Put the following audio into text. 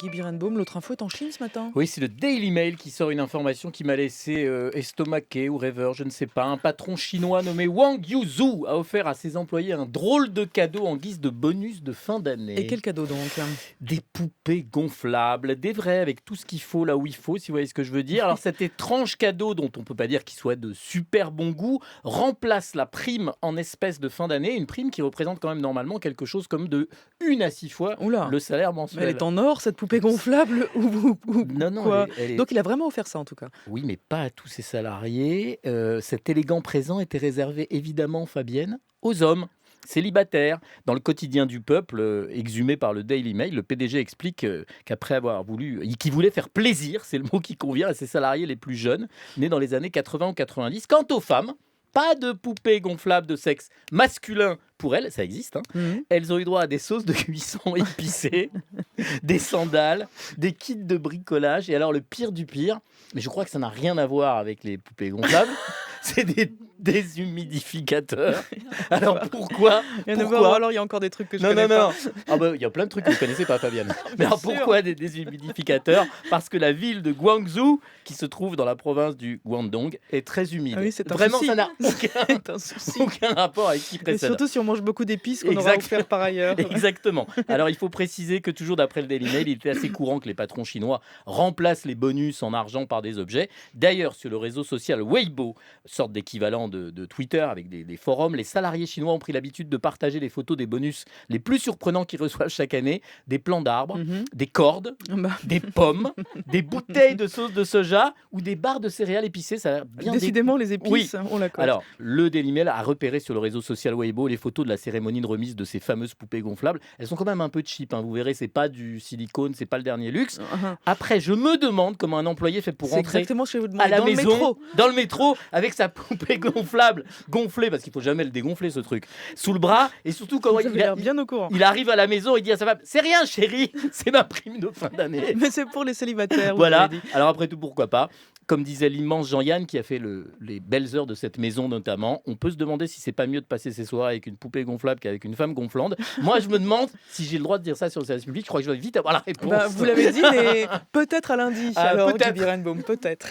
Guy Birenbaum, l'autre info est en Chine ce matin. Oui, c'est le Daily Mail qui sort une information qui m'a laissé estomaqué ou rêveur, je ne sais pas. Un patron chinois nommé Wang Yuzhu a offert à ses employés un drôle de cadeau en guise de bonus de fin d'année. Et quel cadeau donc? Des poupées gonflables, des vrais avec tout ce qu'il faut là où il faut, si vous voyez ce que je veux dire. Alors cet étrange cadeau, dont on peut pas dire qu'il soit de super bon goût, remplace la prime en espèces de fin d'année, une prime qui représente quand même normalement quelque chose comme de 1 à 6 fois Oula. le salaire Mais mensuel. elle est en or, cette poupée gonflable ou Non, quoi? elle est- Donc il a vraiment offert ça en tout cas. Oui, mais pas à tous ses salariés. Cet élégant présent était réservé évidemment, Fabienne, aux hommes célibataires. Dans le quotidien du peuple, exhumé par le Daily Mail, le PDG explique qu'après avoir qu'il voulait faire plaisir, c'est le mot qui convient à ses salariés les plus jeunes, nés dans les années 80 ou 90. Quant aux femmes, pas de poupées gonflables de sexe masculin pour elles, ça existe, hein. Mhm. Elles ont eu droit à des sauces de cuisson épicées, des sandales, des kits de bricolage. Et alors, le pire du pire, mais je crois que ça n'a rien à voir avec les poupées gonflables, c'est des déshumidificateurs. Alors, pourquoi Rien à voir, ou Pourquoi alors il y a encore des trucs que je Non, connais non, non. pas. Ah bah, il y a plein de trucs que vous ne connaissez pas, Fabienne. Mais alors, sûr. pourquoi des déshumidificateurs? Parce que la ville de Guangzhou, qui se trouve dans la province du Guangdong, est très humide. Ah oui, c'est un Vraiment, souci. ça n'a aucun, C'est un souci. aucun rapport avec ce qui Mais précède. surtout si on mange beaucoup d'épices qu'on aura Exact. offert par ailleurs. Exactement. Alors, il faut préciser que toujours d'après le Daily Mail, il était assez courant que les patrons chinois remplacent les bonus en argent par des objets. D'ailleurs, sur le réseau social Weibo, sorte d'équivalent de Twitter avec des forums, les salariés chinois ont pris l'habitude de partager les photos des bonus les plus surprenants qu'ils reçoivent chaque année. Des plants d'arbres, Mhm. des cordes, Bah, des pommes, des bouteilles de sauce de soja ou des barres de céréales épicées. Ça a l'air bien décidément, les épices, Oui. on la cote. Alors, le Daily Mail a repéré sur le réseau social Weibo les photos de la cérémonie de remise de ces fameuses poupées gonflables. Elles sont quand même un peu cheap, hein. Vous verrez, c'est pas du silicone, c'est pas le dernier luxe. Après, je me demande comment un employé fait pour C'est rentrer exactement ce que je vous à demandais. la Dans le maison, métro. dans le métro, avec sa poupée gonflable, gonflée, parce qu'il faut jamais le dégonfler ce truc, sous le bras, et surtout comment Vous avez l'air bien au courant. il arrive à la maison, il dit à sa femme, c'est rien chérie, c'est ma prime de fin d'année. Mais c'est pour les célibataires. vous Voilà, avez dit. alors après tout, pourquoi pas. Comme disait l'immense Jean-Yann qui a fait les belles heures de cette maison notamment, on peut se demander si c'est pas mieux de passer ses soirées avec une poupée gonflable qu'avec une femme gonflante. Moi, je me demande si j'ai le droit de dire ça sur le service public. Je crois que je dois vite avoir la réponse. Bah, vous l'avez dit, mais peut-être à lundi. Ah, alors, peut-être. Guy Birenbaum, peut-être.